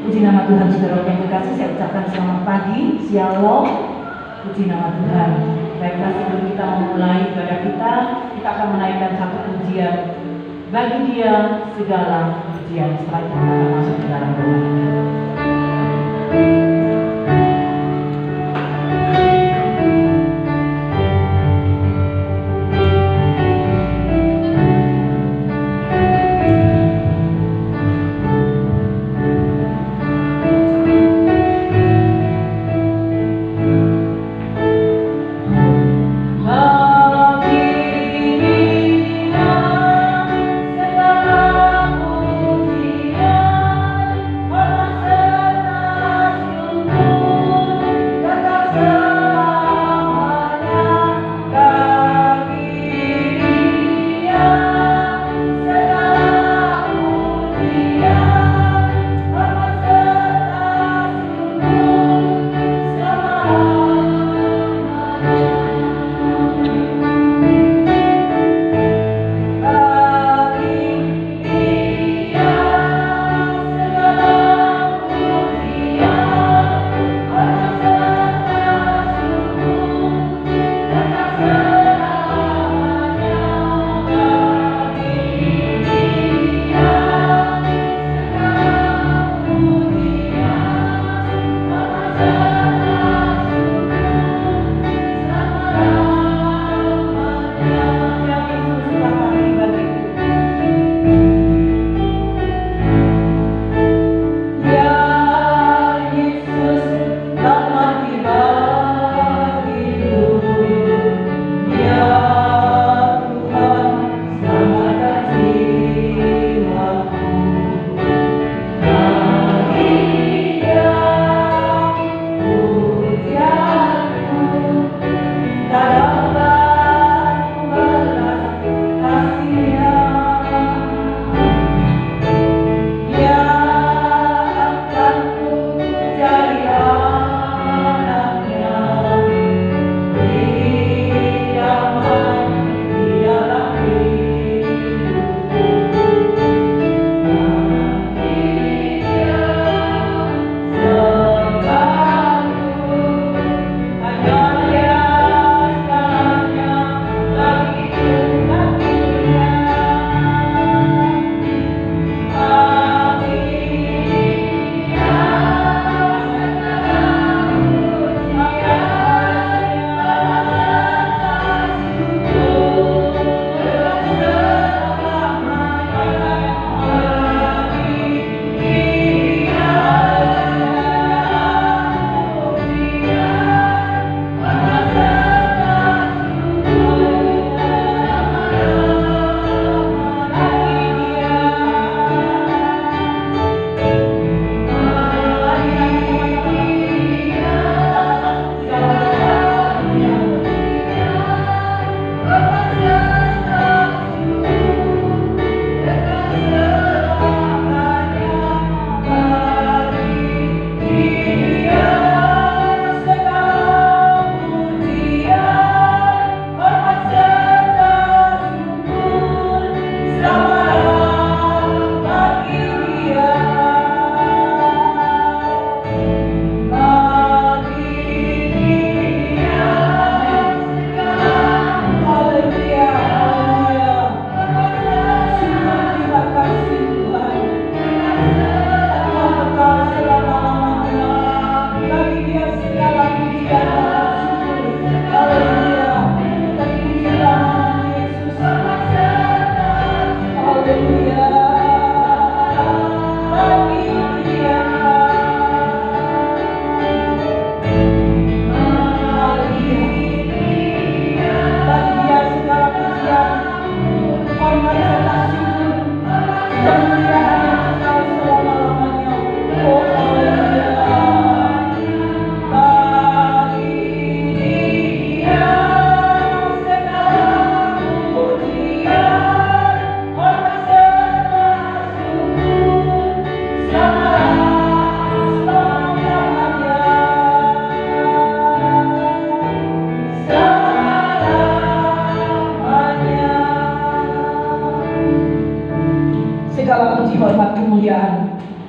Puji nama Tuhan, saudara yang terkasih, saya ucapkan selamat pagi, shalom, puji nama Tuhan. Baiklah, sebelum kita memulai ibadah kita akan menaikkan satu pujian. Bagi Dia segala pujian. Setelah itu kita akan masuk ke dalam doa. Segala pujian, hormat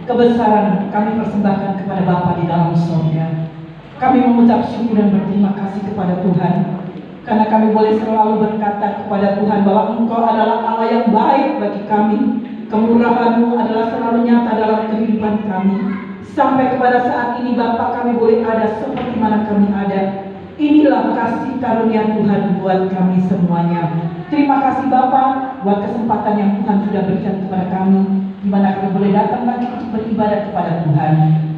kebesaran kami persembahkan kepada Bapa di dalam surga. Kami mengucap syukur dan berterima kasih kepada Tuhan, karena kami boleh selalu berkata kepada Tuhan bahwa Engkau adalah Allah yang baik bagi kami. Kemurahan-Mu adalah selalu nyata dalam kehidupan kami. Sampai kepada saat ini Bapa, kami boleh ada seperti mana kami ada. Inilah kasih karunia Tuhan buat kami semuanya. Terima kasih Bapa buat kesempatan yang Tuhan sudah berikan kepada kami, di mana kami boleh datang lagi untuk beribadah kepada Tuhan.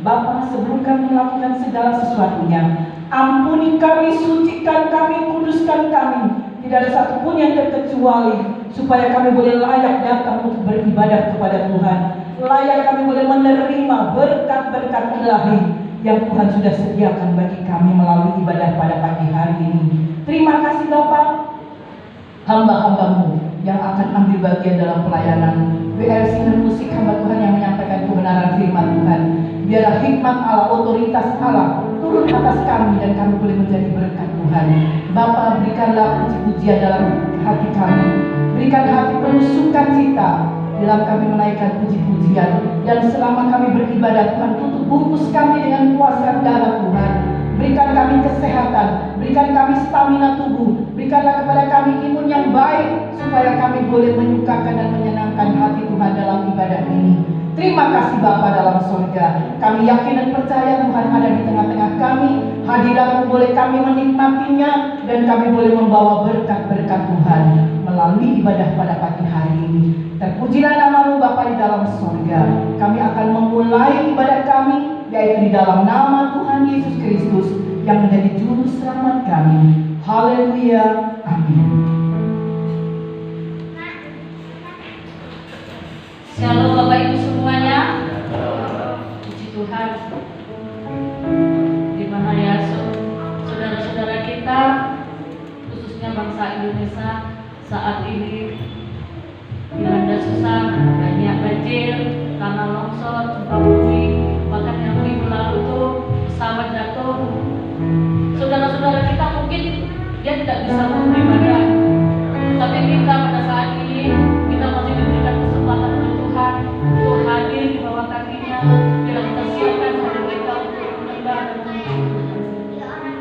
Bapa, sebelum kami melakukan segala sesuatunya, ampuni kami, sucikan kami, kuduskan kami. Tidak ada satupun yang terkecuali, supaya kami boleh layak datang untuk beribadah kepada Tuhan. Layak kami boleh menerima berkat-berkat ilahi yang Tuhan sudah sediakan bagi kami melalui ibadah pada pagi hari ini. Terima kasih Bapa, hamba-hamba-Mu yang akan ambil bagian dalam pelayanan WLC dan musik hamba Tuhan yang menyampaikan kebenaran firman Tuhan. Biarlah hikmat Allah, otoritas Allah turun atas kami dan kami boleh menjadi berkat Tuhan. Bapa, berikanlah puji-pujian dalam hati kami. Berikan hati penuh sukacita dalam kami menaikkan puji-pujian. Dan selama kami beribadah Tuhan, tutup bungkus kami dengan kuasa darah Tuhan. Berikan kami kesehatan, berikan kami stamina tubuh, berikanlah kepada kami imun yang baik, supaya kami boleh menyukakan dan menyenangkan hati Tuhan dalam ibadah ini. Terima kasih Bapa dalam surga. Kami yakin dan percaya Tuhan ada di tengah-tengah kami. Hadirat-Mu boleh kami menikmatinya, dan kami boleh membawa berkat-berkat Tuhan melalui ibadah pada pagi hari ini. Terpujilah nama-Mu Bapa di dalam surga. Kami akan memulai ibadah kami, yaitu di dalam nama Tuhan Yesus Kristus yang menjadi juru selamat kami. Haleluya, amin. Shalom Bapak Ibu semuanya. Puji Tuhan. Di mana ya saudara-saudara kita, khususnya bangsa Indonesia saat ini dilanda susah, banyak banjir, tanah longsor, gempa bumi, bahkan yang minggu lalu tuh pesawat jatuh. Saudara-saudara kita mungkin dia tidak bisa beribadah, tapi kita pada saat ini kita masih diberikan kesempatan oleh Tuhan untuk hadir di bawah kakinya. Bila kita siapkan hati kita untuk menyembah dan memuji Tuhan. Akan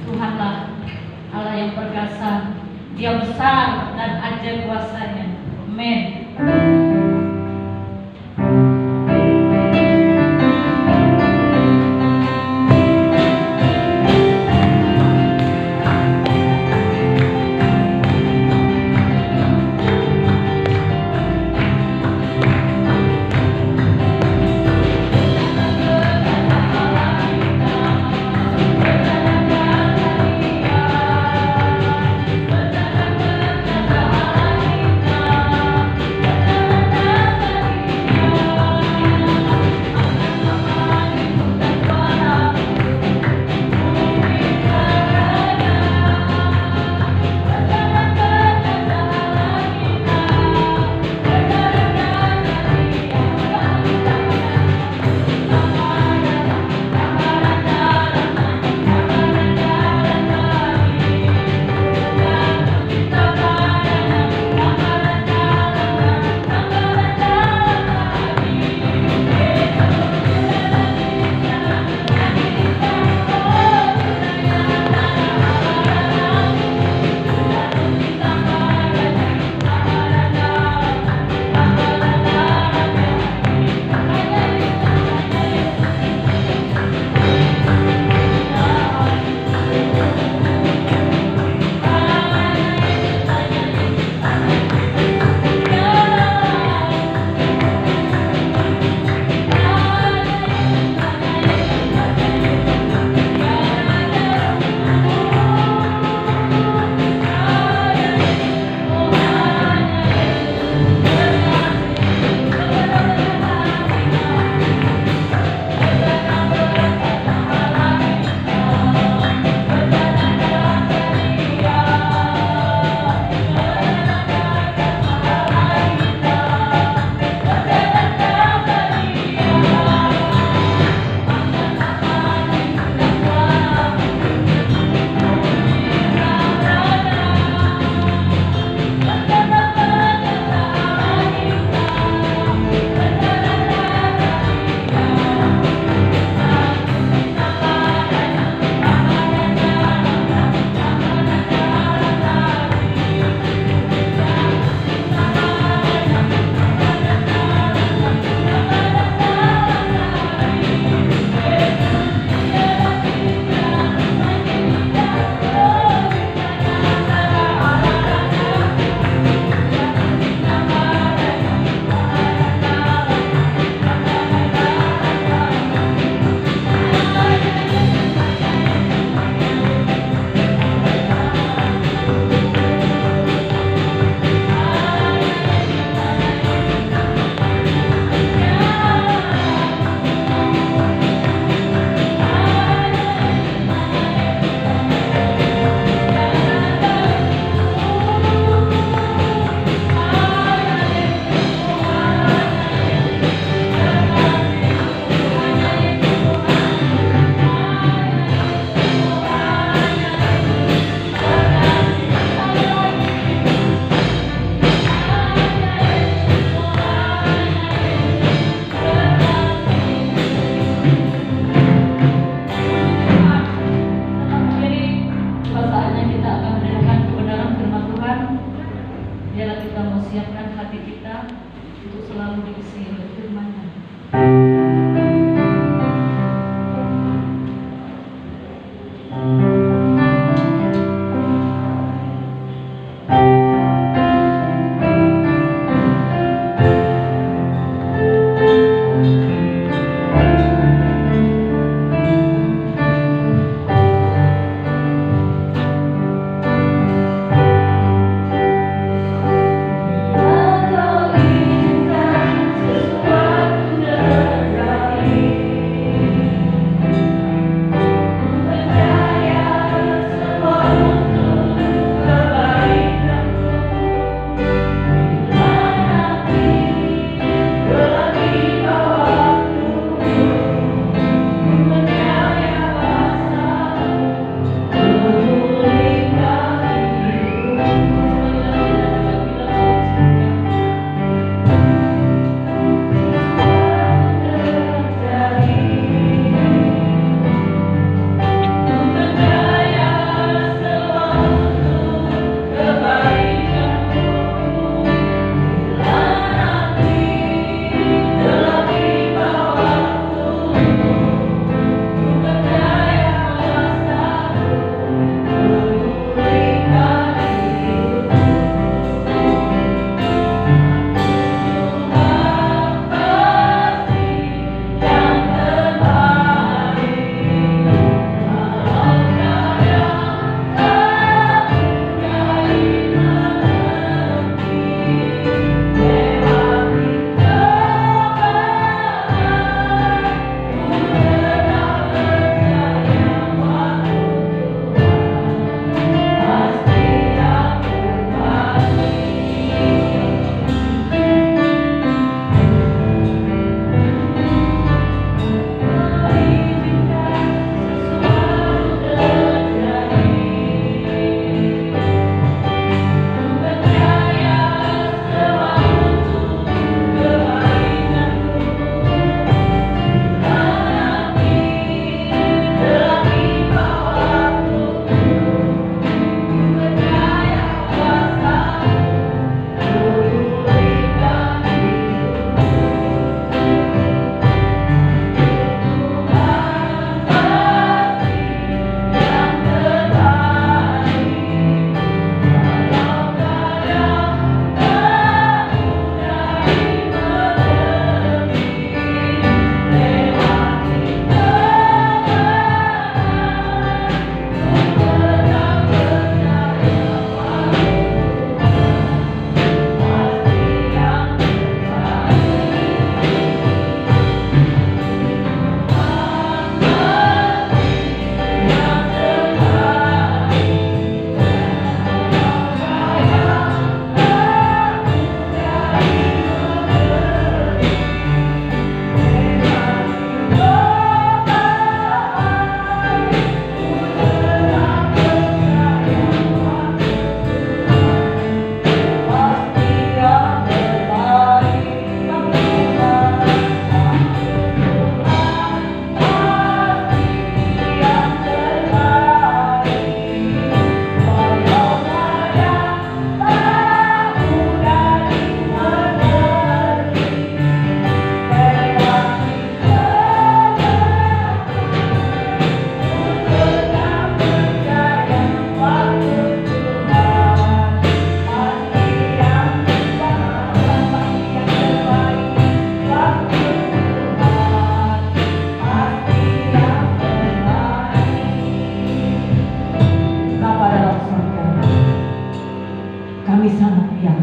Tuhanlah Allah yang perkasa, Dia besar dan ajaib kuasanya. Amin. Bersama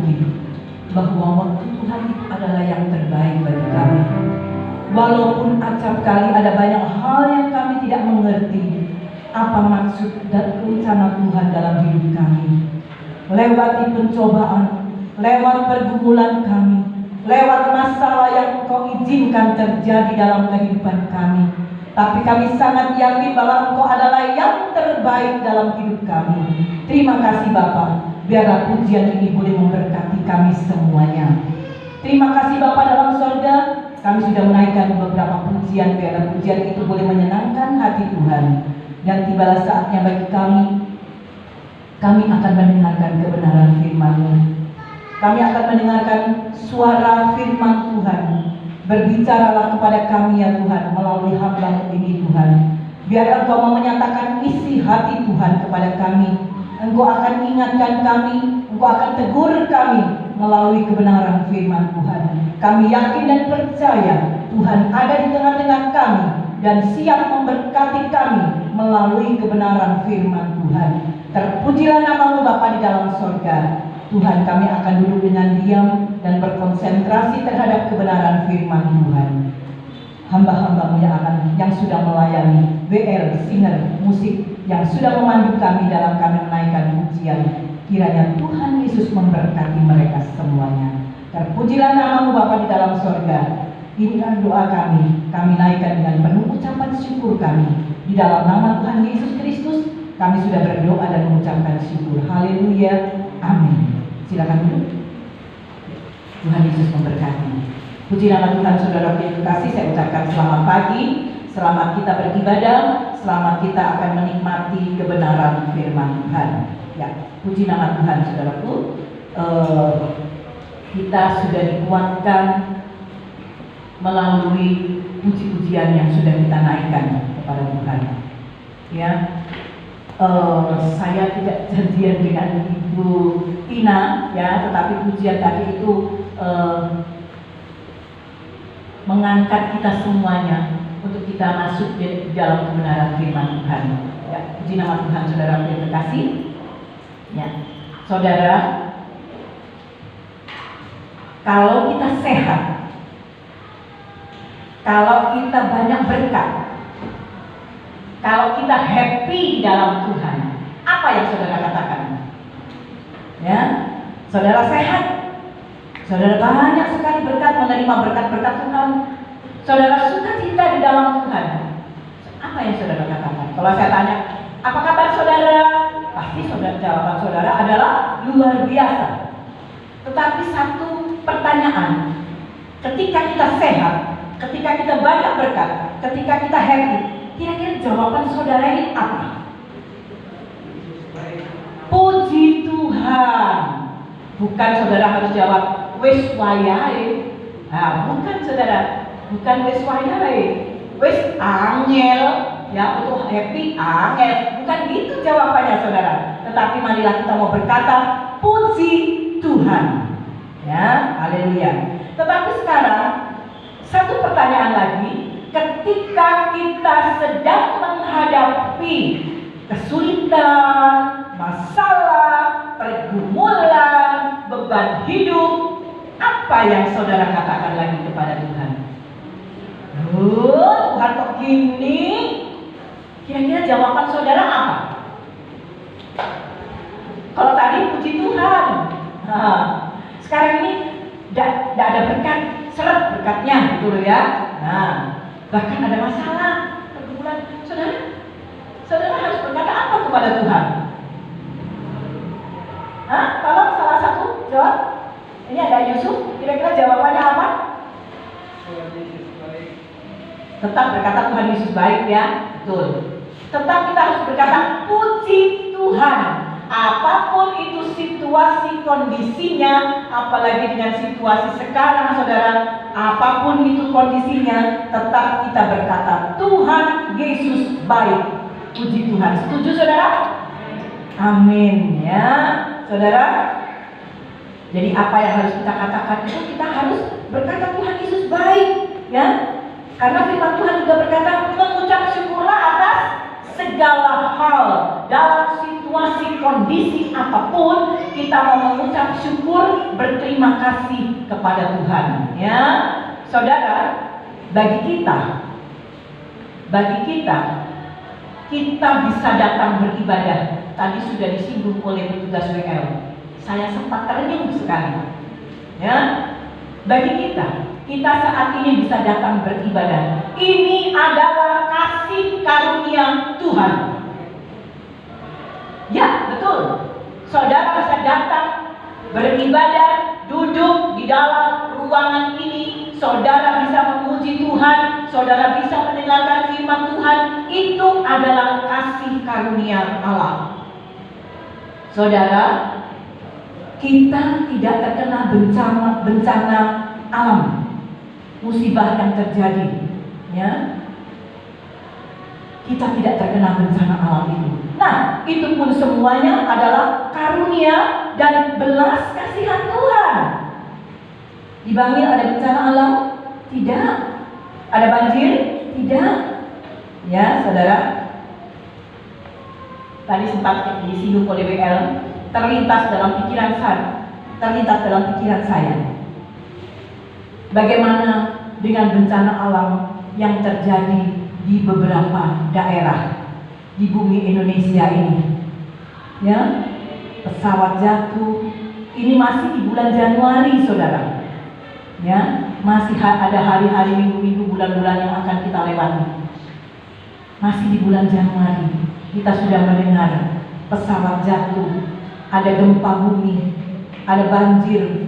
hidup, bahwa waktu Tuhan itu adalah yang terbaik bagi kami. Walaupun acap kali ada banyak hal yang kami tidak mengerti apa maksud dan rencana Tuhan dalam hidup kami. Lewati pencobaan, lewat pergumulan kami, lewat masalah yang Engkau izinkan terjadi dalam kehidupan kami. Tapi kami sangat yakin bahwa Engkau adalah yang terbaik dalam hidup kami. Terima kasih Bapa, biarlah pujian ini boleh memberkati kami semuanya. Terima kasih Bapa dalam surga, kami sudah menaikkan beberapa pujian, biarlah pujian itu boleh menyenangkan hati Tuhan. Dan tibalah saatnya bagi kami akan mendengarkan kebenaran firman-Mu. Kami akan mendengarkan suara firman Tuhan. Berbicaralah kepada kami ya Tuhan melalui hamba-Mu ini Tuhan. Biar Engkau mau menyatakan isi hati Tuhan kepada kami. Engkau akan ingatkan kami, Engkau akan tegur kami melalui kebenaran firman Tuhan. Kami yakin dan percaya Tuhan ada di tengah-tengah kami dan siap memberkati kami melalui kebenaran firman Tuhan. Terpujilah nama-Mu Bapa di dalam surga. Tuhan, kami akan duduk dengan diam dan berkonsentrasi terhadap kebenaran firman Tuhan. Hamba-hamba-Mu yang sudah melayani, WL, singer, musik, yang sudah memandu kami dalam kami menaikkan pujian, kiranya Tuhan Yesus memberkati mereka semuanya. Terpujilah nama-Mu Bapa di dalam surga. Inilah doa kami naikkan dengan penuh ucapan syukur kami. Di dalam nama Tuhan Yesus Kristus, kami sudah berdoa dan mengucapkan syukur. Haleluya, amin. Silakan duduk. Tuhan Yesus memberkati. Puji nama Tuhan, saudara yang terkasih, saya ucapkan selamat pagi, selamat kita beribadah, selamat kita akan menikmati kebenaran firman Tuhan. Ya, puji nama Tuhan, saudaraku. Kita sudah dikuatkan melalui puji-pujian yang sudah kita naikkan kepada Tuhan. Ya, saya tidak janjian dengan Ibu Tina, ya, tetapi pujian tadi itu mengangkat kita semuanya untuk kita masuk di dalam kebenaran firman Tuhan. Ya, puji nama Tuhan, saudara yang terkasih. Ya, saudara, kalau kita sehat, kalau kita banyak berkat, kalau kita happy dalam Tuhan, apa yang saudara katakan? Ya, saudara sehat, saudara banyak sekali berkat, menerima berkat-berkat Tuhan, saudara sukacita di dalam Tuhan. Apa yang saudara katakan? Kalau saya tanya, apa kabar saudara? Pasti jawaban saudara adalah luar biasa. Tetapi satu pertanyaan, ketika kita sehat, ketika kita banyak berkat, ketika kita happy, kira-kira jawaban saudara ini apa? Puji Tuhan. Bukan saudara harus jawab wis wayahe. Nah, bukan saudara, bukan wis wayahe. Wis angel, ya, untuk happy angel. Bukan gitu jawabannya saudara. Tetapi marilah kita mau berkata puji Tuhan. Ya, haleluya. Tetapi sekarang satu pertanyaan lagi, ketika kita sedang menghadapi kesulitan, masalah, pergumulan, beban hidup, apa yang saudara katakan lagi kepada Tuhan? Tuhan kok gini? Kira-kira jawaban saudara apa? Kalau tadi puji Tuhan, nah, sekarang ini tidak ada berkat, seret berkatnya gitu loh ya. Nah, bahkan ada masalah, pergumulan, saudara harus berkata apa kepada Tuhan? Hah? Kalau salah satu jawab, ini ada Yusuf, kira-kira jawabannya apa? Tetap berkata Tuhan Yesus baik ya, betul. Tetap kita harus berkata puji Tuhan. Apapun itu situasi kondisinya, apalagi dengan situasi sekarang saudara, apapun itu kondisinya, tetap kita berkata Tuhan Yesus baik. Puji Tuhan. Setuju saudara? Amin ya saudara. Jadi apa yang harus kita katakan itu, kita harus berkata Tuhan Yesus baik ya. Karena firman Tuhan juga berkata mengucap syukurlah atas segala hal dalam situasi kondisi apapun, kita mau mengucap syukur, berterima kasih kepada Tuhan. Ya, saudara, bagi kita bisa datang beribadah. Tadi sudah disinggung oleh petugas WL. Saya sempat terenyuh sekali. Ya, bagi kita saat ini bisa datang beribadah. Ini adalah kasih karunia Tuhan. Ya, betul. Saudara bisa datang beribadah, duduk di dalam ruangan ini. Saudara bisa memuji Tuhan, saudara bisa mendengarkan firman Tuhan. Itu adalah kasih karunia Allah. Saudara, kita tidak terkena bencana alam, musibah yang terjadi, ya. Kita tidak terkena bencana alam itu. Nah, itu pun semuanya adalah karunia dan belas kasihan Tuhan. Di Bangil ada bencana alam? Tidak. Ada banjir? Tidak. Ya, saudara. Tadi sempat disinggung oleh WL, terlintas dalam pikiran saya. Bagaimana dengan bencana alam yang terjadi di beberapa daerah di bumi Indonesia ini? Ya, pesawat jatuh. Ini masih di bulan Januari, saudara. Ya, masih ada hari-hari, minggu-minggu, bulan-bulan yang akan kita lewati. Masih di bulan Januari, kita sudah mendengar pesawat jatuh, ada gempa bumi, ada banjir,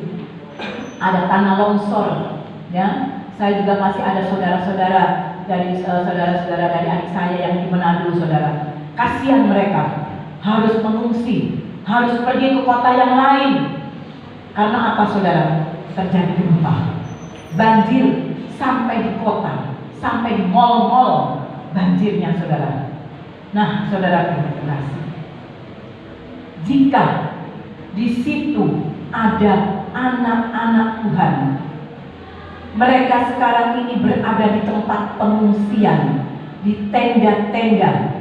ada tanah longsor. Ya, saya juga masih ada saudara-saudara dari adik saya yang di Manado, saudara. Kasihan mereka, harus mengungsi, harus pergi ke kota yang lain. Karena apa, saudara? Terjadi gempa, banjir sampai di kota, sampai di mal-mal banjirnya, saudara. Nah, saudara terkasih, jika di situ ada anak-anak Tuhan, mereka sekarang ini berada di tempat pengungsian, di tenda-tenda.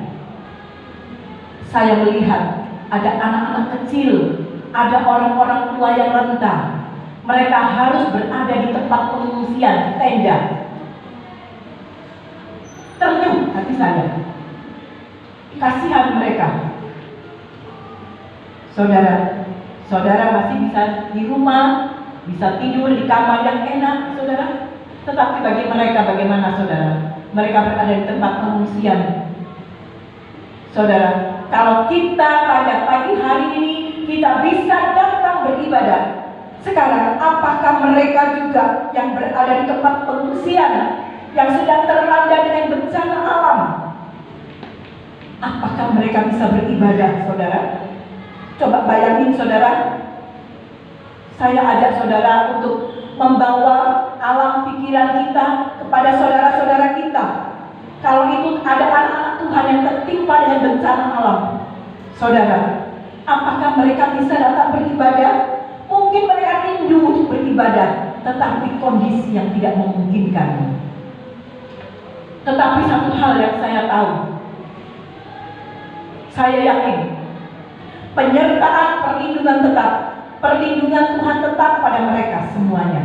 Saya melihat ada anak-anak kecil, ada orang-orang tua yang renta. Mereka harus berada di tempat pengungsian, di tenda. Ternyuh hati saya, kasihan mereka. Saudara masih bisa di rumah, bisa tidur di kamar yang enak, saudara. Tetapi bagi mereka bagaimana, saudara? Mereka berada di tempat pengungsian. Saudara, kalau kita pada pagi hari ini kita bisa datang beribadah, sekarang apakah mereka juga yang berada di tempat pengungsian, yang sedang terlanda dengan bencana alam, apakah mereka bisa beribadah, saudara? Coba bayangin, saudara. Saya ajak saudara untuk membawa alam pikiran kita kepada saudara-saudara kita. Kalau itu ada anak-anak Tuhan yang tertimpa dengan bencana alam, saudara, apakah mereka bisa datang beribadah? Mungkin mereka rindu untuk beribadah, tetapi kondisi yang tidak memungkinkan. Tetapi satu hal yang saya tahu, saya yakin penyertaan perlindungan Tuhan tetap pada mereka semuanya.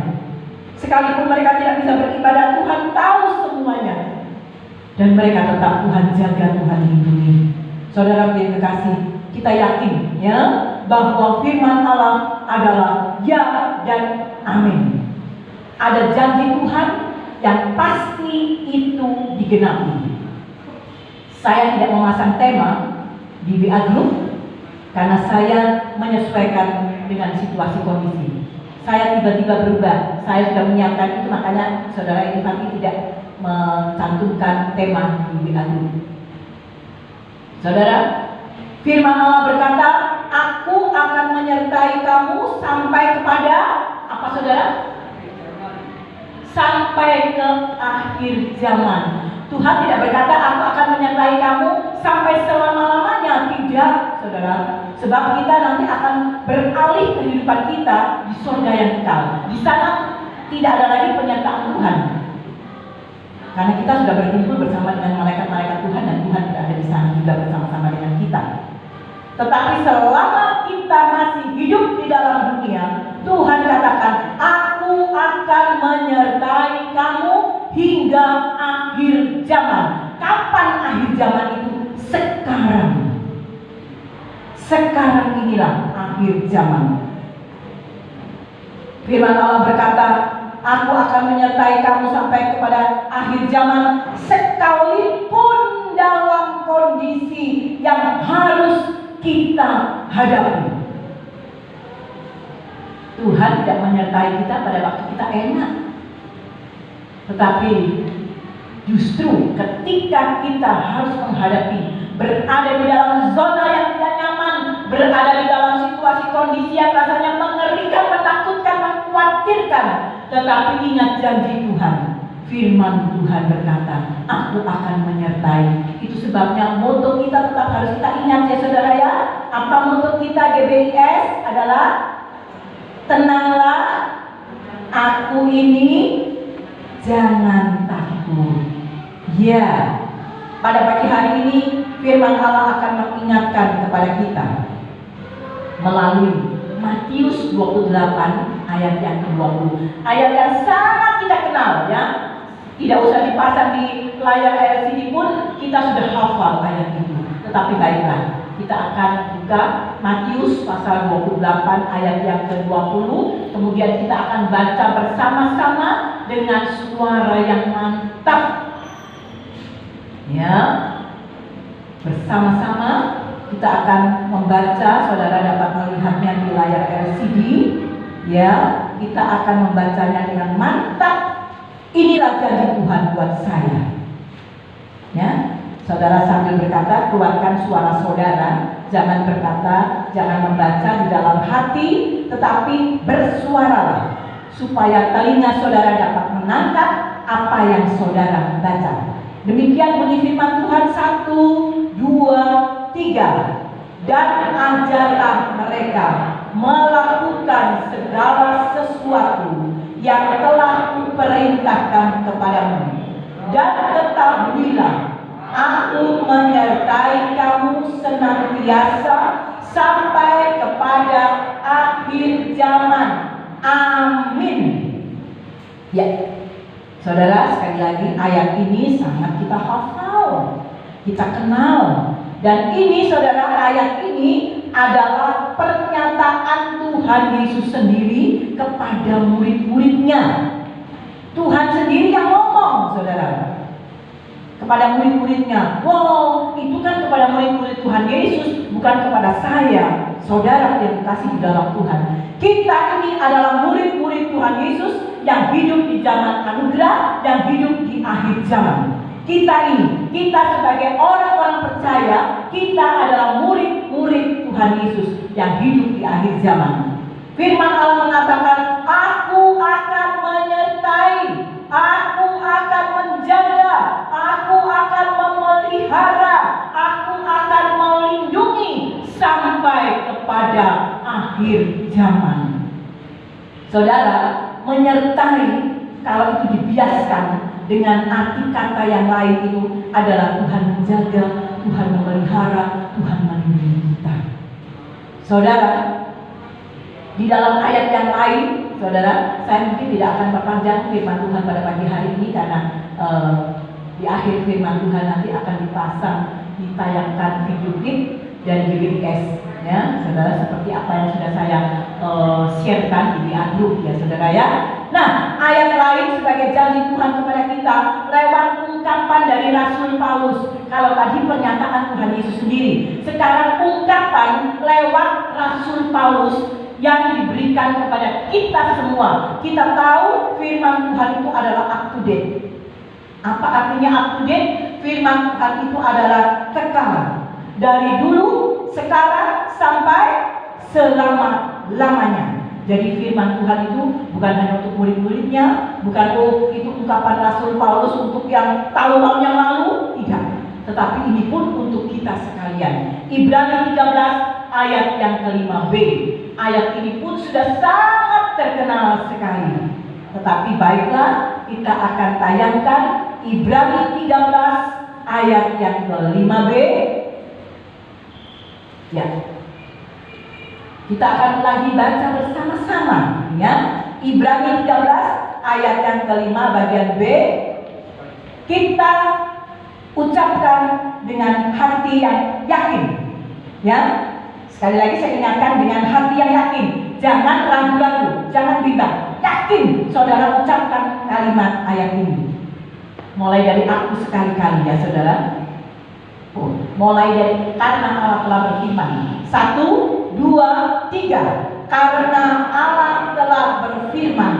Sekalipun mereka tidak bisa beribadah, Tuhan tahu semuanya. Dan mereka tetap Tuhan jaga, Tuhan lindungi. Saudara yang terkasih, kita yakin ya bahwa firman Allah adalah ya dan amin. Ada janji Tuhan yang pasti itu digenapi. Saya tidak memasang tema di WA Group karena saya menyesuaikan dengan situasi kondisi. Saya tiba-tiba berubah. Saya sudah menyiapkan itu, makanya saudara ini pasti tidak mencantumkan tema di WA Group. Saudara, firman Allah berkata, aku akan menyertai kamu sampai kepada apa, saudara? Sampai ke akhir zaman. Tuhan tidak berkata aku akan menyertai kamu sampai selama-lamanya. Tidak, saudara. Sebab kita nanti akan beralih kehidupan kita di surga yang kekal. Di sana tidak ada lagi penyertaan Tuhan, karena kita sudah berkumpul bersama dengan malaikat-malaikat Tuhan, dan Tuhan berada di sana juga bersama-sama dengan kita. Tetapi selama kita masih hidup di dalam dunia, Tuhan katakan, aku akan menyertai kamu hingga akhir zaman. Kapan akhir zaman itu? Sekarang. Sekarang inilah akhir zaman. Firman Allah berkata, aku akan menyertai kamu sampai kepada akhir zaman, sekalipun dalam kondisi yang harus kita hadapi. Tuhan tidak menyertai kita pada waktu kita enak, tetapi justru ketika kita harus menghadapi, berada di dalam zona yang tidak nyaman, berada di dalam situasi kondisi yang rasanya mengerikan, menakutkan, mengkhawatirkan, tetapi ingat janji Tuhan. Firman Tuhan berkata, aku akan menyertai. Itu sebabnya moto kita tetap harus kita ingat ya saudara ya. Apa moto kita GBIS adalah, tenanglah, aku ini jangan takut. Ya, pada pagi hari ini firman Allah akan mengingatkan kepada kita melalui Matius 28 ayat yang ke-20. Ayat yang sangat kita kenal ya. Tidak usah dipasang di layar LCD pun kita sudah hafal ayat itu. Tetapi baiklah, kita akan buka Matius pasal 28 ayat yang ke-20. Kemudian kita akan baca bersama-sama dengan suara yang mantap. Ya, bersama-sama kita akan membaca. Saudara dapat melihatnya di layar LCD. Ya, kita akan membacanya dengan mantap. Inilah janji Tuhan buat saya. Ya, saudara sambil berkata, keluarkan suara saudara. Jangan berkata, jangan membaca di dalam hati, tetapi bersuaralah supaya telinga saudara dapat menangkap apa yang saudara baca. Demikian bunyi firman Tuhan. 1, 2, 3. Dan ajarlah mereka melakukan segala sesuatu yang telah kuperintahkan kepadamu. Dan ketahuilah, aku menyertai kamu senantiasa sampai kepada akhir zaman. Amin. Ya, saudara, sekali lagi ayat ini sangat kita hafal, kita kenal. Dan ini saudara, ayat ini adalah pernyataan Tuhan Yesus sendiri kepada murid-muridnya. Tuhan sendiri yang ngomong saudara kepada murid-muridnya. Wow, itu kan kepada murid-murid Tuhan Yesus, bukan kepada saya, saudara yang dikasih di dalam Tuhan. Kita ini adalah murid-murid Tuhan Yesus yang hidup di zaman anugerah, yang hidup di akhir zaman. Kita ini, kita sebagai orang-orang percaya, kita adalah murid-murid Tuhan Yesus yang hidup di akhir zaman. Firman Allah mengatakan, aku akan menyertai, aku akan menjaga, aku akan memelihara, aku akan melindungi sampai kepada akhir zaman. Saudara, menyertai kalau itu dibiaskan dengan arti kata yang lain itu adalah Tuhan menjaga, Tuhan memelihara, Tuhan melindungi kita. Saudara, di dalam ayat yang lain, saudara, saya mungkin tidak akan perpanjang firman Tuhan pada pagi hari ini karena di akhir firman Tuhan nanti akan dipasang, ditayangkan video klip dari GBIS. Ya, saudara, seperti apa yang sudah saya sharekan di group ya saudara ya. Nah, ayat lain sebagai janji Tuhan kepada kita lewat ungkapan dari Rasul Paulus. Kalau tadi pernyataan Tuhan Yesus sendiri, sekarang ungkapan lewat Rasul Paulus yang diberikan kepada kita semua. Kita tahu firman Tuhan itu adalah up to date. Apa artinya up to date? Firman Tuhan itu adalah kekal. Dari dulu, sekarang, sampai selama-lamanya. Jadi firman Tuhan itu bukan hanya untuk murid-muridnya, bukan itu ungkapan Rasul Paulus untuk yang tahun-tahun yang lalu, tidak. Tetapi ini pun untuk kita sekalian. Ibrani 13 ayat yang ke-5b. Ayat ini pun sudah sangat terkenal sekali. Tetapi baiklah, kita akan tayangkan Ibrani 13 ayat yang ke-5b. Ya. Kita akan lagi baca bersama-sama ya. Ibrani 13 ayat yang kelima bagian B. Kita ucapkan dengan hati yang yakin. Ya. Sekali lagi saya ingatkan dengan hati yang yakin. Jangan ragu-ragu, jangan bimbang. Yakin saudara ucapkan kalimat ayat ini. Mulai dari aku sekali-kali ya saudara. Mulai dari karena Allah telah berfirman. 1, 2, 3. Karena Allah telah berfirman,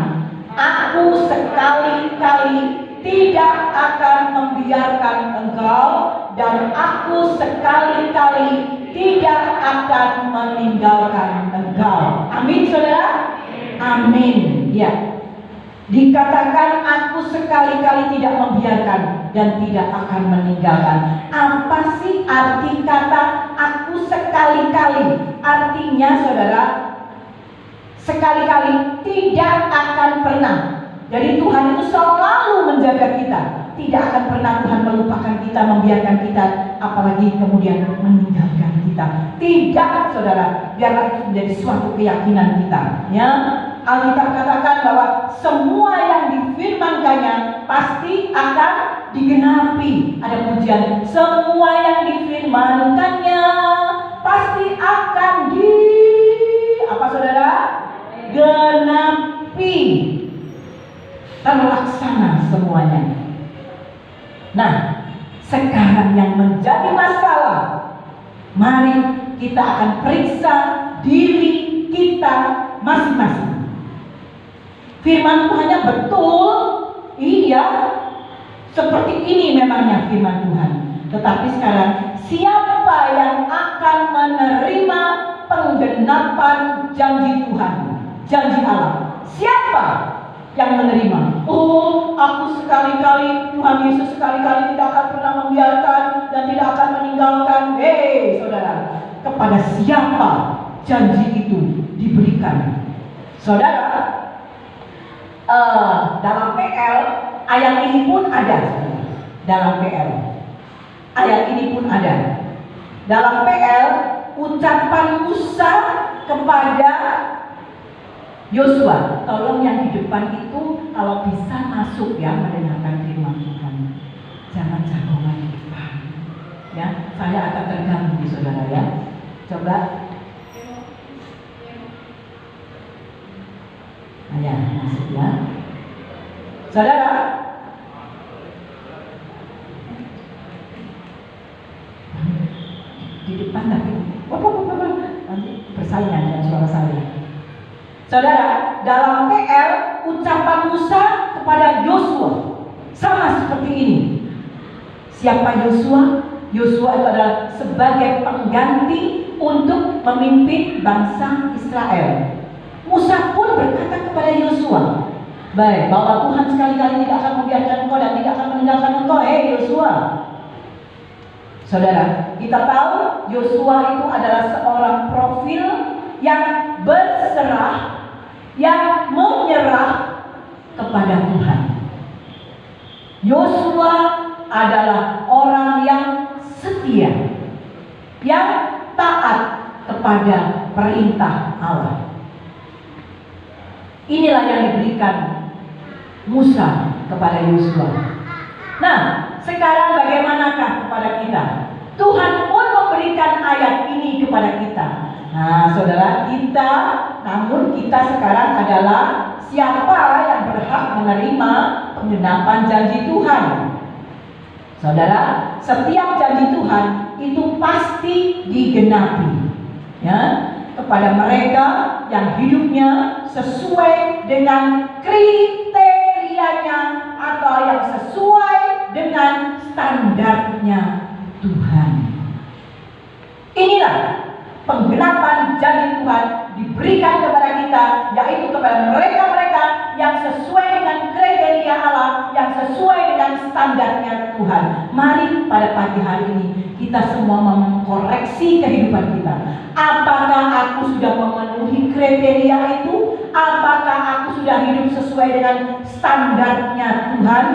aku sekali-kali tidak akan membiarkan engkau, dan aku sekali-kali tidak akan meninggalkan engkau. Amin saudara? Amin. Ya. Dikatakan aku sekali-kali tidak membiarkan dan tidak akan meninggalkan. Apa sih arti kata aku sekali-kali? Artinya saudara, sekali-kali tidak akan pernah. Jadi Tuhan itu selalu menjaga kita. Tidak akan pernah Tuhan melupakan kita, membiarkan kita, apalagi kemudian meninggalkan kita. Tidak saudara, biarlah itu menjadi suatu keyakinan kita ya. Alkitab katakan bahwa semua yang difirmankannya pasti akan digenapi. Ada pujian, semua yang difirmankannya pasti akan apa saudara? Genapi, terlaksana semuanya. Nah, sekarang yang menjadi masalah, mari kita akan periksa diri kita masing-masing. Firman Tuhannya betul, iya, seperti ini memangnya firman Tuhan. Tetapi sekarang siapa yang akan menerima penggenapan janji Tuhan, janji Allah? Siapa yang menerima? Oh, aku sekali-kali, Tuhan Yesus sekali-kali tidak akan pernah membiarkan dan tidak akan meninggalkan. Hei saudara, kepada siapa janji itu diberikan? Saudara, dalam PL ayat ini pun ada. Dalam PL ayat ini pun ada. Dalam PL ucapan Musa kepada Yosua. Tolong yang di depan itu kalau bisa masuk ya, mendengarkan firman Tuhan. Jangan jagongan di depan. Ya, saya akan terganggu saudara ya. Coba. Ya, masuk ya. Saudara, di depan tapi nanti persaingan dengan suara saya. Saudara, dalam PL ucapan Musa kepada Yosua sama seperti ini. Siapa Yosua? Yosua itu adalah sebagai pengganti untuk memimpin bangsa Israel. Musa pun berkata kepada Yosua, baik, bahwa Tuhan sekali-kali tidak akan membiarkan engkau dan tidak akan meninggalkan engkau. Hei Yosua. Saudara, kita tahu Yosua itu adalah seorang profil yang berserah, yang menyerah kepada Tuhan. Yosua adalah orang yang setia, yang taat kepada perintah Allah. Inilah yang diberikan Musa kepada Yosua. Nah, sekarang bagaimanakah kepada kita? Tuhan pun memberikan ayat ini kepada kita. Nah, saudara, namun kita sekarang adalah siapa yang berhak menerima penggenapan janji Tuhan? Saudara, setiap janji Tuhan itu pasti digenapi. Ya, kepada mereka yang hidupnya sesuai dengan kriterianya atau yang sesuai dengan standarnya Tuhan. Inilah penggenapan janji Tuhan diberikan kepada kita, yaitu kepada mereka-mereka yang sesuai dengan kriteria Allah, yang sesuai dengan standarnya Tuhan. Mari pada pagi hari ini kita semua mengkoreksi kehidupan kita. Apakah aku sudah memenuhi kriteria itu? Apakah aku sudah hidup sesuai dengan standarnya Tuhan,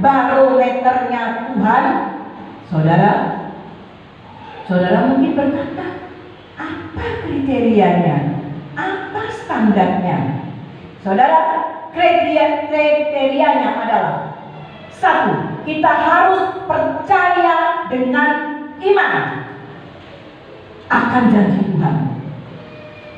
barometernya Tuhan? Saudara mungkin berkata, kriterianya? Apa standarnya? Saudara, kriterianya adalah: satu, kita harus percaya dengan iman akan janji Tuhan.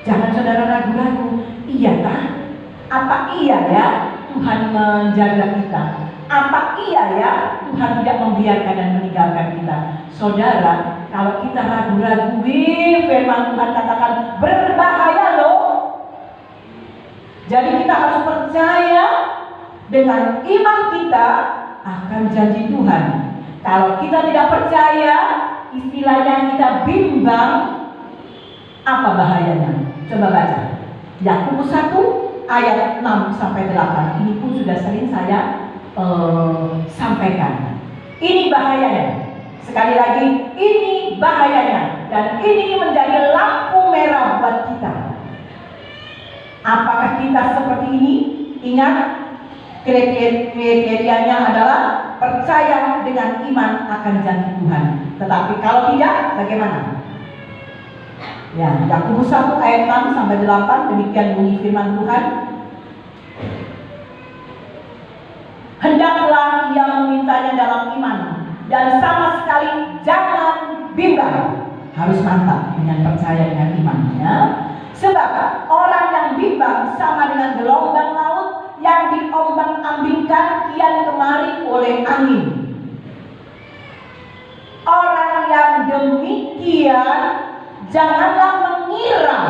Jangan saudara ragu-ragu, iyakah? Apa iya ya Tuhan menjaga kita? Apa iya ya Tuhan tidak membiarkan dan meninggalkan kita? Saudara, kalau kita ragu-ragu, firman Tuhan katakan berbahaya loh. Jadi kita harus percaya dengan iman kita akan janji Tuhan. Kalau kita tidak percaya, istilahnya kita bimbang, apa bahayanya? Coba baca Yakobus 1 ayat 6 sampai 8. Ini pun sudah sering saya sampaikan. Ini bahayanya. Sekali lagi, ini bahayanya. Dan ini menjadi lampu merah buat kita. Apakah kita seperti ini? Ingat, kriterianya adalah percaya dengan iman akan janji Tuhan. Tetapi kalau tidak, bagaimana? Ya, Yakobus 1 ayat 6 sampai 8, demikian bunyi firman Tuhan. Hendaklah ia memintanya dalam iman, dan sama sekali jangan bimbang. Harus mantap dengan percaya dengan imannya. Sebab orang yang bimbang sama dengan gelombang laut yang diombang-ambingkan kian kemari oleh angin. Orang yang demikian janganlah mengira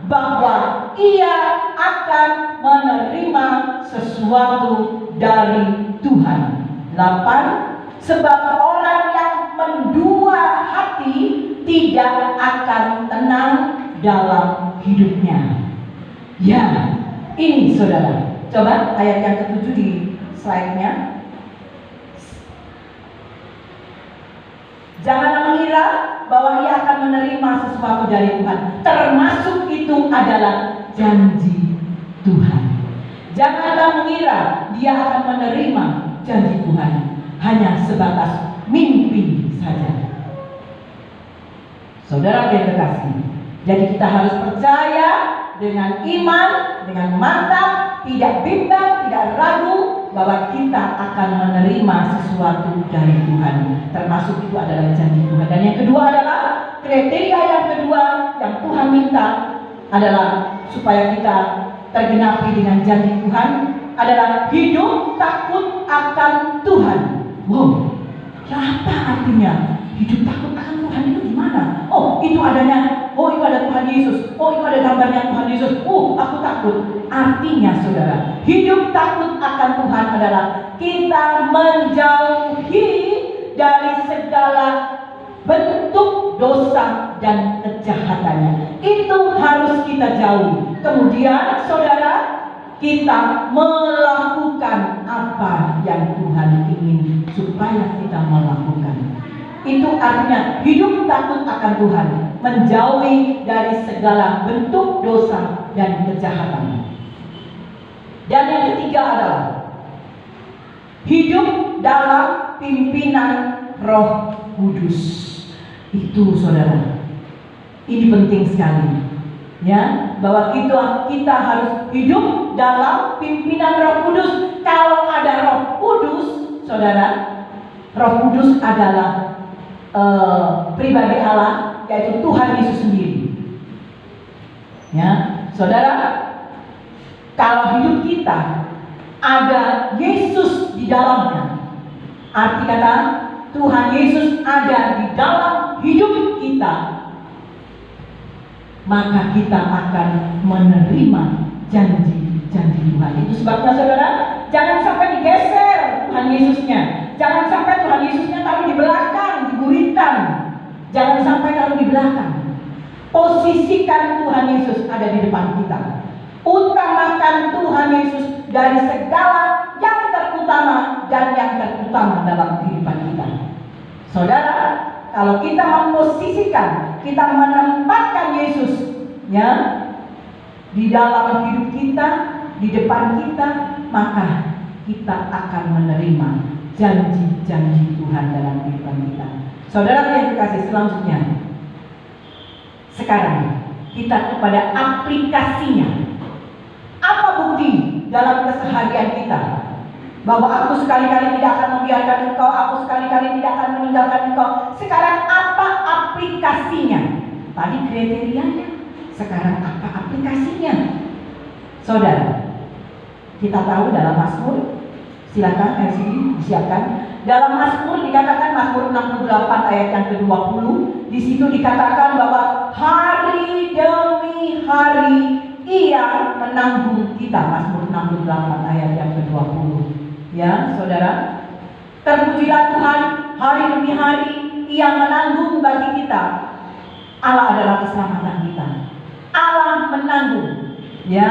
bahwa ia akan menerima sesuatu dari Tuhan. 8. Sebab orang yang mendua hati tidak akan tenang dalam hidupnya. Ya, ini saudara. Coba ayat yang ke-7 di slide-nya. Janganlah mengira bahwa ia akan menerima sesuatu dari Tuhan. Termasuk itu adalah janji Tuhan. Janganlah mengira dia akan menerima janji Tuhan hanya sebatas mimpi saja. Saudara yang terkasih, jadi kita harus percaya dengan iman, dengan mantap, tidak bimbang, tidak ragu bahwa kita akan menerima sesuatu dari Tuhan. Termasuk itu adalah janji Tuhan. Dan yang kedua adalah kriteria yang kedua yang Tuhan minta adalah supaya kita tergenapi dengan janji Tuhan adalah hidup takut akan Tuhan. Wow, apa artinya hidup takut akan Tuhan itu gimana? Oh, itu adanya. Oh, itu ada Tuhan Yesus. Oh, itu ada gambarnya Tuhan Yesus. Oh, aku takut. Artinya saudara, hidup takut akan Tuhan adalah kita menjauhi dari segala bentuk dosa dan kejahatannya. Itu harus kita jauhi. Kemudian saudara, kita melakukan apa yang Tuhan ingin supaya kita melakukan. Itu artinya hidup takut akan Tuhan, menjauhi dari segala bentuk dosa dan kejahatan. Dan yang ketiga adalah hidup dalam pimpinan Roh Kudus. Itu saudara, ini penting sekali, ya, bahwa kita harus hidup dalam pimpinan Roh Kudus. Kalau ada Roh Kudus, saudara, Roh Kudus adalah pribadi Allah, yaitu Tuhan Yesus sendiri. Ya, saudara, kalau hidup kita ada Yesus di dalamnya, arti kata Tuhan Yesus ada di dalam hidup kita, maka kita akan menerima janji-janji Tuhan. Itu sebabnya saudara, jangan sampai digeser Tuhan Yesusnya. Jangan sampai Tuhan Yesusnya taruh di belakang, di guritan. Jangan sampai taruh di belakang. Posisikan Tuhan Yesus ada di depan kita. Utamakan Tuhan Yesus dari segala yang terutama dan yang terutama dalam kehidupan kita. Saudara, kalau kita memposisikan, kita menempatkan Yesus, ya, di dalam hidup kita, di depan kita, maka kita akan menerima janji-janji Tuhan dalam kehidupan kita. Saudara yang dikasih, selanjutnya, sekarang kita kepada aplikasinya. Apa bukti dalam keseharian kita? Bahwa aku sekali-kali tidak akan membiarkan engkau, aku sekali-kali tidak akan meninggalkan engkau. Sekarang apa aplikasinya? Tadi kriterianya, sekarang apa aplikasinya? Saudara, kita tahu dalam Mazmur, silakan LCD disiapkan. Dalam Mazmur dikatakan, Mazmur 68 ayat yang ke-20, di situ dikatakan bahwa hari demi hari Ia menanggung kita. Mazmur 68 ayat yang ke-20. Ya, saudara, terpujilah Tuhan, hari demi hari Ia menanggung bagi kita. Allah adalah keselamatan kita. Allah menanggung, ya,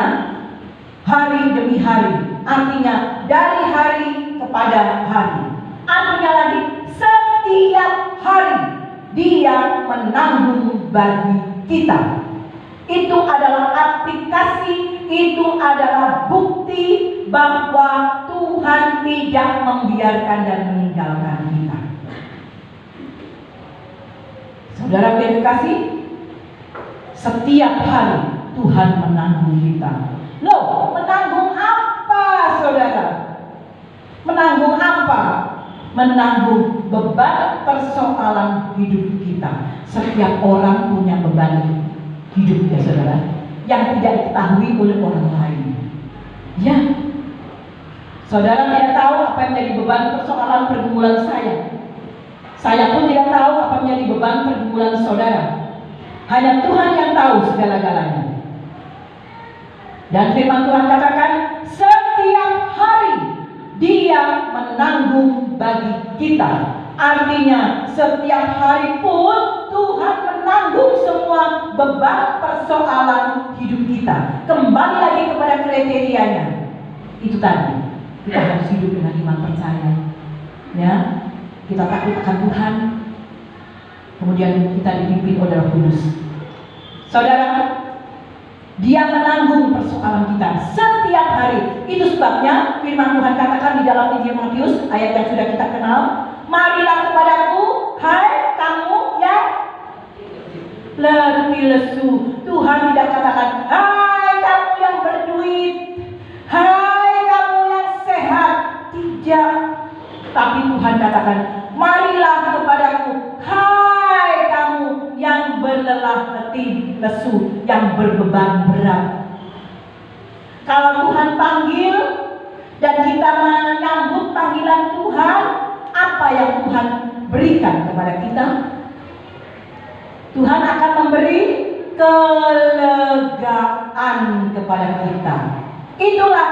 hari demi hari. Artinya dari hari kepada hari. Artinya lagi setiap hari Dia menanggung bagi kita. Itu adalah aplikasi, itu adalah bukti bahwa Tuhan tidak membiarkan dan meninggalkan kita. Saudara yang dikasih, setiap hari Tuhan menanggung kita. Loh, menanggung apa, saudara? Menanggung apa? Menanggung beban persoalan hidup kita. Setiap orang punya beban hidup, ya saudara, yang tidak diketahui oleh orang lain. Ya, saudara tidak tahu apa yang menjadi beban persoalan pergumulan saya. Saya pun tidak tahu apa yang menjadi beban pergumulan saudara. Hanya Tuhan yang tahu segala-galanya. Dan firman Tuhan katakan, setiap hari Dia menanggung bagi kita. Artinya setiap hari pun Tuhan menanggung semua beban persoalan hidup kita. Kembali lagi kepada kriterianya. Itu tadi, kita harus hidup dengan iman percaya. Ya, kita takut akan Tuhan. Kemudian kita dipimpin oleh Roh Kudus. Saudara, Dia menanggung persoalan kita setiap hari. Itu sebabnya firman Tuhan katakan di dalam Injil Matius, ayat yang sudah kita kenal, marilah kepadaku, hai kamu yang letih lesu. Tuhan tidak katakan, hai kamu yang berduit, hai kamu yang sehat. Tidak. Tapi Tuhan katakan, marilah kepadaku, hai kamu yang berlelah letih lesu, yang berbeban berat. Kalau Tuhan panggil dan kita menyambut panggilan Tuhan, apa yang Tuhan berikan kepada kita? Tuhan akan memberi kelegaan kepada kita. Itulah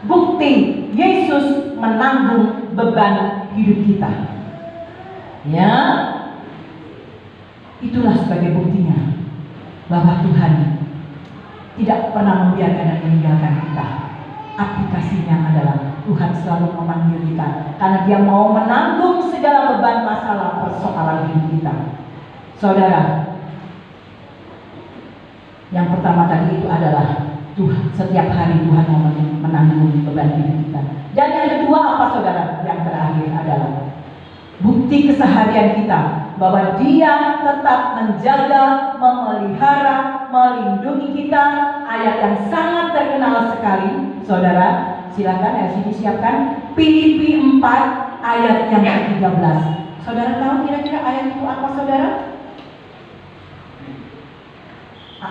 bukti Yesus menanggung beban hidup kita. Ya, itulah sebagai buktinya bahwa Tuhan tidak pernah membiarkan dan meninggalkan kita. Aplikasinya adalah Tuhan selalu memanggil kita karena Dia mau menanggung segala beban masalah persoalan hidup kita. Saudara, yang pertama tadi itu adalah Tuhan, setiap hari Tuhan mau menanggung beban hidup kita. Dan yang kedua apa, saudara? Yang terakhir adalah bukti keseharian kita bahwa Dia tetap menjaga, memelihara, melindungi kita. Ayat yang sangat terkenal sekali, saudara. Silakan LCD siapkan. Filipi 4 ayat yang ke-13. Saudara tahu kira-kira ayat itu apa, saudara?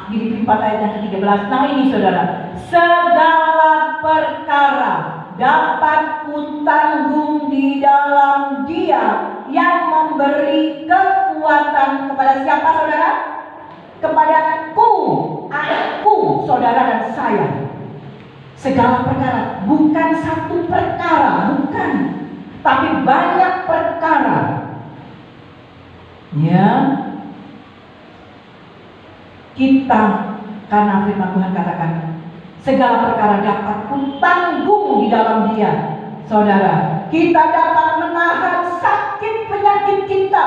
Filipi 4 ayat yang ke-13. Nah ini, saudara, segala perkara dapat kutanggung di dalam Dia yang memberi kekuatan kepada siapa, saudara? Kepadaku, aku, saudara dan saya. Segala perkara, bukan satu perkara, bukan, tapi banyak perkara. Ya, kita, karena firman Tuhan katakan, segala perkara dapat kutanggung di dalam Dia. Saudara, kita dapat menahan sakit penyakit kita,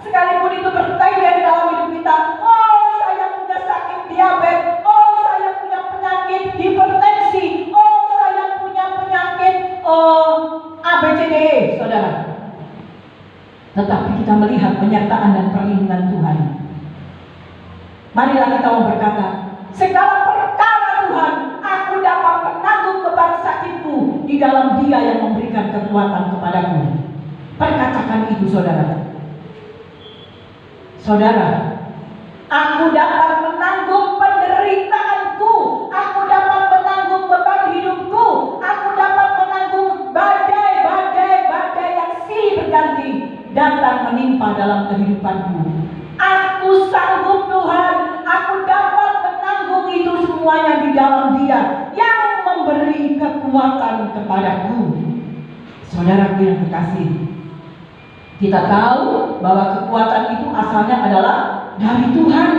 sekalipun itu bertengger di dalam hidup kita. Oh, saya punya sakit diabetes. Oh, saya punya penyakit hipertensi. Oh, saya punya penyakit ABCDE, saudara. Tetapi kita melihat penyertaan dan perlindungan Tuhan. Marilah kita mau berkata, segala perkara Tuhan, aku dapat menanggung beban sakitku di dalam Dia yang memberikan kekuatan kepadaku. Perkatakan itu saudara. Saudara, aku dapat menanggung penderitaanku, aku dapat menanggung beban hidupku, aku dapat menanggung badai yang silih berganti datang menimpa dalam kehidupanku. Aku sanggup Tuhan, aku dapat menanggung itu semuanya di dalam Dia yang memberi kekuatan kepadaku. Saudaraku yang terkasih, kita tahu bahwa kekuatan itu asalnya adalah dari Tuhan.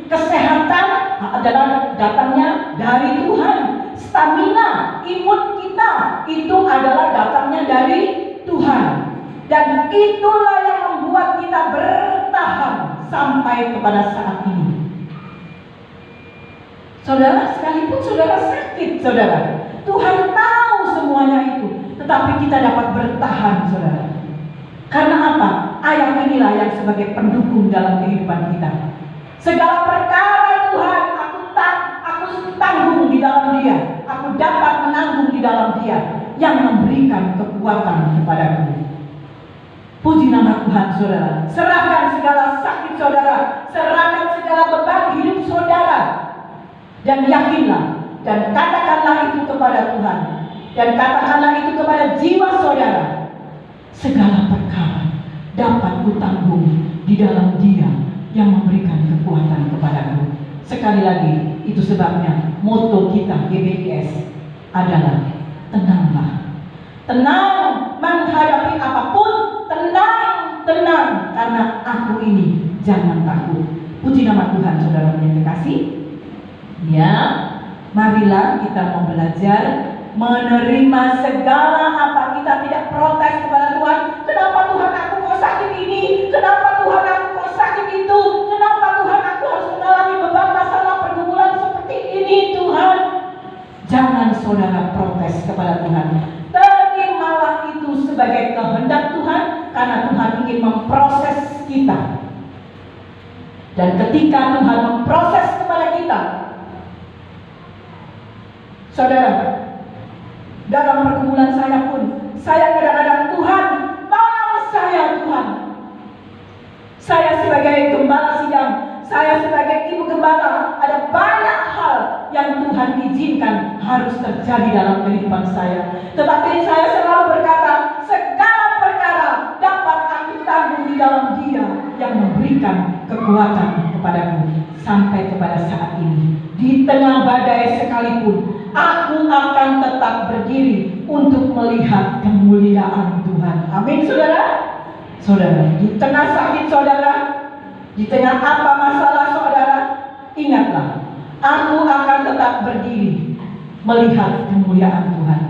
Kesehatan adalah datangnya dari Tuhan. Stamina, imun kita itu adalah datangnya dari Tuhan. Dan itulah yang membuat kita bertahan sampai kepada saat ini. Saudara, sekalipun saudara sakit, saudara, Tuhan tahu semuanya itu, tetapi kita dapat bertahan, saudara. Karena apa? Ayat inilah yang sebagai pendukung dalam kehidupan kita. Segala perkara Tuhan, aku tanggung di dalam Dia, aku dapat menanggung di dalam Dia yang memberikan kekuatan kepadaku. Puji nama Tuhan, saudara. Serahkan segala sakit saudara, serahkan segala beban hidup saudara, dan yakinlah dan katakanlah itu kepada Tuhan, dan katakanlah itu kepada jiwa saudara. Segala perkara dapat kutanggung di dalam Dia yang memberikan kekuatan kepadaku. Sekali lagi, itu sebabnya moto kita GBIS adalah tenanglah. Tenang menghadapi apapun, tenang karena aku ini, jangan takut. Puji nama Tuhan, saudara yang terkasih. Ya, marilah kita mau belajar menerima segala apa. Kita tidak protes kepada Tuhan. Kenapa Tuhan aku kok sakit ini? Kenapa Tuhan aku kok sakit itu? Kenapa Tuhan aku harus mengalami beban masalah pergumulan seperti ini Tuhan? Jangan saudara protes kepada Tuhan. Terimalah itu sebagai kehendak Tuhan, karena Tuhan ingin memproses kita. Dan ketika Tuhan memproses kepada kita, saudara, dalam pergumulan saya pun, saya kadang-kadang, Tuhan, tolong saya Tuhan. Saya sebagai gembala sidang, saya sebagai ibu gembala, ada banyak hal yang Tuhan izinkan harus terjadi dalam kehidupan saya. Tetapi saya selalu berkata, segala perkara dapat aku tanggung di dalam Dia yang memberikan kekuatan kepadaku. Sampai kepada saat ini, di tengah badai sekalipun, aku akan tetap berdiri untuk melihat kemuliaan Tuhan. Amin, saudara. Saudara, di tengah sakit saudara, di tengah apa masalah saudara, ingatlah, aku akan tetap berdiri melihat kemuliaan Tuhan.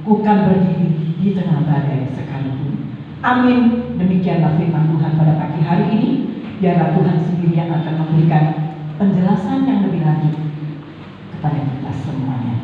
Bukan berdiri di tengah badai sekalipun. Amin. Demikianlah firman Tuhan pada pagi hari ini. Biarlah Tuhan sendiri yang akan memberikan penjelasan yang lebih lanjut kepada kita semuanya.